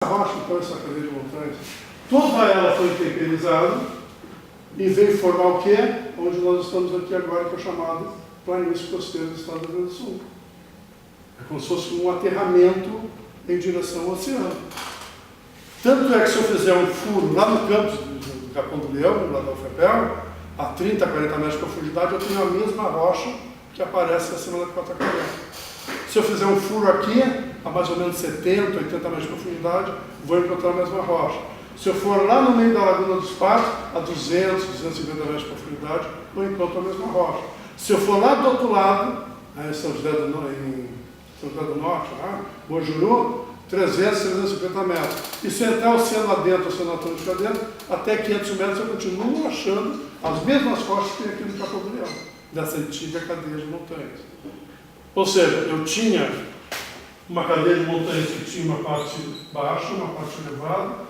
rocha, então, essa cadeia de montanhas, toda ela foi temperizada e veio formar o quê? Onde nós estamos aqui agora, que é chamado planície costeira do estado do Rio Grande do Sul. É como se fosse um aterramento em direção ao oceano. Tanto é que se eu fizer um furo lá no campus do Capão do Leão, lá da UFPEL, a 30, 40 metros de profundidade, eu tenho a mesma rocha que aparece acima da Cota-Caré. Se eu fizer um furo aqui, a mais ou menos 70, 80 metros de profundidade, vou encontrar a mesma rocha. Se eu for lá no meio da Laguna dos Patos, a 200, 250 metros de profundidade, eu encontro a mesma rocha. Se eu for lá do outro lado, em São José do Norte, Bojuru, 300, 350 metros. E se entrar o oceano adentro, o oceano Atlântico adentro, até 500 metros eu continuo achando as mesmas rochas que tem aqui no Capão do Leão, dessa antiga cadeia de montanhas. Ou seja, eu tinha uma cadeia de montanhas que tinha uma parte baixa, uma parte elevada.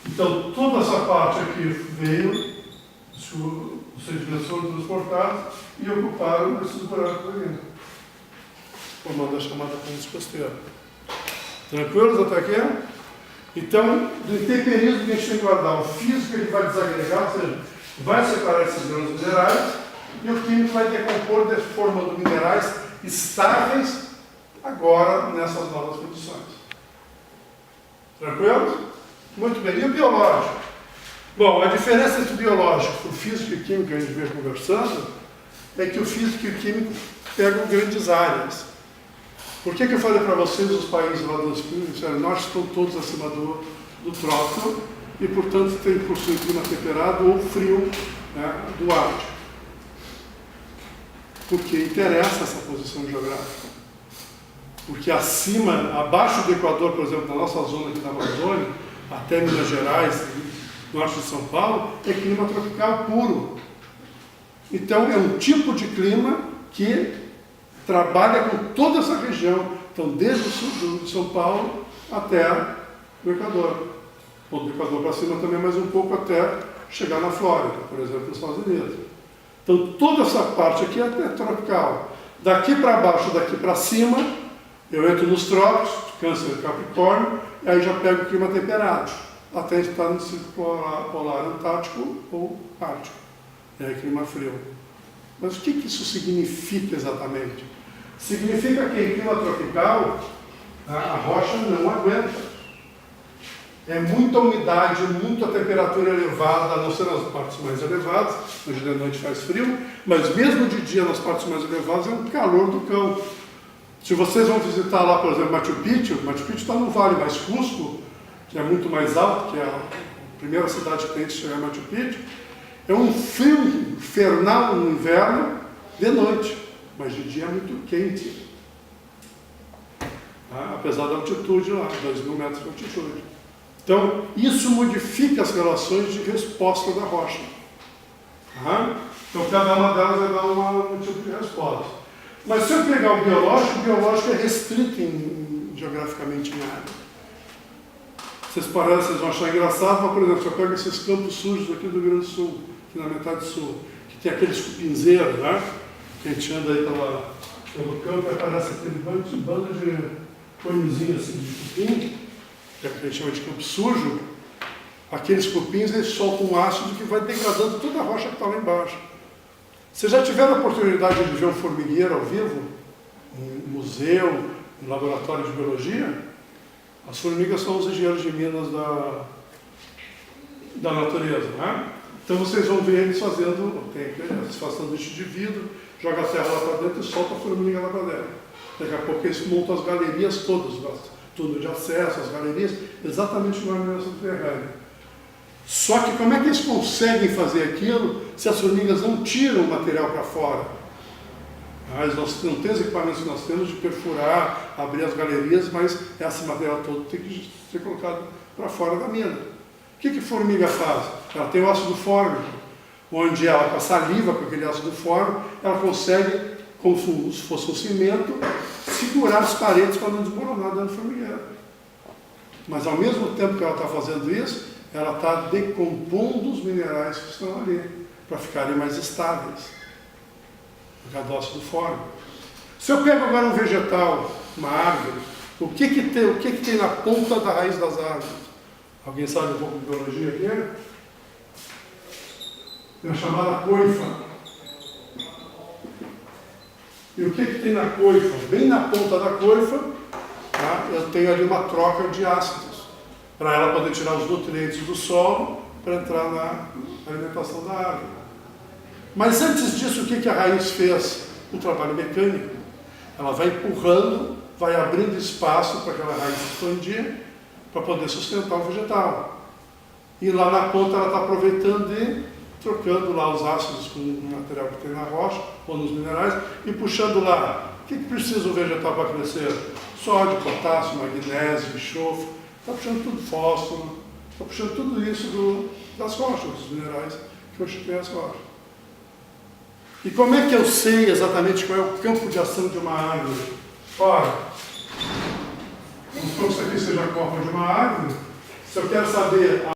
Então, toda essa parte aqui veio, os sedimentos foram transportados e ocuparam esses buracos aqui, formando a chamada planície costeira. Tranquilos até aqui? Então, do intemperismo que a gente tem que guardar, o físico ele vai desagregar, ou seja, vai separar esses grãos minerais, e o químico vai decompor, formando minerais estáveis agora nessas novas condições. Tranquilo? Muito bem. E o biológico? Bom, a diferença entre o biológico, o físico e o químico que a gente veio conversando, é que o físico e o químico pegam grandes áreas. Por que eu falei para vocês, os países lá do hemisfério norte estão todos acima do trópico e, portanto, possuem clima temperado ou frio, né, do Ártico? Porque interessa essa posição geográfica. Porque abaixo do Equador, por exemplo, na nossa zona aqui da Amazônia, até Minas Gerais, norte de São Paulo, é clima tropical puro. Então, é um tipo de clima que trabalha com toda essa região, então desde o sul de São Paulo até o Equador. Ou do Equador para cima também, mais um pouco até chegar na Flórida, por exemplo, nos Estados Unidos. Então toda essa parte aqui é tropical. Daqui para baixo, daqui para cima, eu entro nos trópicos, Câncer e Capricórnio, e aí já pego o clima temperado, até estar no círculo polar antártico ou ártico. E aí clima frio. Mas o que isso significa exatamente? Significa que em clima tropical, a rocha não aguenta. É muita umidade, muita temperatura elevada, a não ser nas partes mais elevadas, onde de noite faz frio, mas mesmo de dia nas partes mais elevadas é um calor do cão. Se vocês vão visitar lá, por exemplo, Machu Picchu está no vale, mas Cusco, que é muito mais alto, que é a primeira cidade que tem que chegar a Machu Picchu, é um frio infernal no inverno, de noite, mas de dia é muito quente. Apesar da altitude lá, 2.000 metros de altitude. Então, isso modifica as relações de resposta da rocha. Então, cada uma delas vai dar um tipo de resposta. Mas se eu pegar o biológico é restrito geograficamente em área. Vocês vão achar engraçado, mas, por exemplo, se eu pego esses campos sujos aqui do Rio Grande do Sul, aqui na metade sul, que tem aqueles cupinzeiros, que a gente anda aí pelo campo e aparece aquele bando de coisinhas assim de cupim, que a gente chama de campo sujo. Aqueles cupins eles soltam um ácido que vai degradando toda a rocha que está lá embaixo. Vocês já tiveram a oportunidade de ver um formigueiro ao vivo, em museu, em laboratório de biologia? As formigas são os engenheiros de minas da natureza, Então vocês vão ver eles fazendo, eles fazem sanduíche de vidro, joga a terra lá para dentro e solta a formiga lá para dentro. Daqui a pouco eles montam as galerias todas, túnel de acesso, as galerias, exatamente igual a mineração subterrânea. Só que como é que eles conseguem fazer aquilo se as formigas não tiram o material para fora? Eles não têm os equipamentos que nós temos de perfurar, abrir as galerias, mas esse material todo tem que ser colocado para fora da mina. O que a formiga faz? Ela tem o ácido fórmico, onde ela, com a saliva, com aquele ácido fórmico, ela consegue, como se fosse um cimento, segurar as paredes para não desmoronar dentro do formigueiro. Mas ao mesmo tempo que ela está fazendo isso, ela está decompondo os minerais que estão ali, para ficarem mais estáveis, por causa do ácido fórmico. Se eu pego agora um vegetal, uma árvore, O que tem na ponta da raiz das árvores? Alguém sabe um pouco de biologia aqui? Tem a chamada coifa. E o que tem na coifa? Bem na ponta da coifa, tá? Eu tenho ali uma troca de ácidos, para ela poder tirar os nutrientes do solo, para entrar na alimentação da árvore. Mas antes disso, o que a raiz fez? Um trabalho mecânico. Ela vai empurrando, vai abrindo espaço para aquela raiz expandir, para poder sustentar o vegetal. E lá na ponta ela está aproveitando e trocando lá os ácidos com o material que tem na rocha ou nos minerais e puxando lá. O que precisa o vegetal para crescer? Sódio, potássio, magnésio, enxofre. Está puxando tudo fósforo, está puxando tudo isso das rochas, dos minerais que constituem as rochas. E como é que eu sei exatamente qual é o campo de ação de uma árvore? Ora, vamos supor que isso aqui seja a copa de uma árvore. Se eu quero saber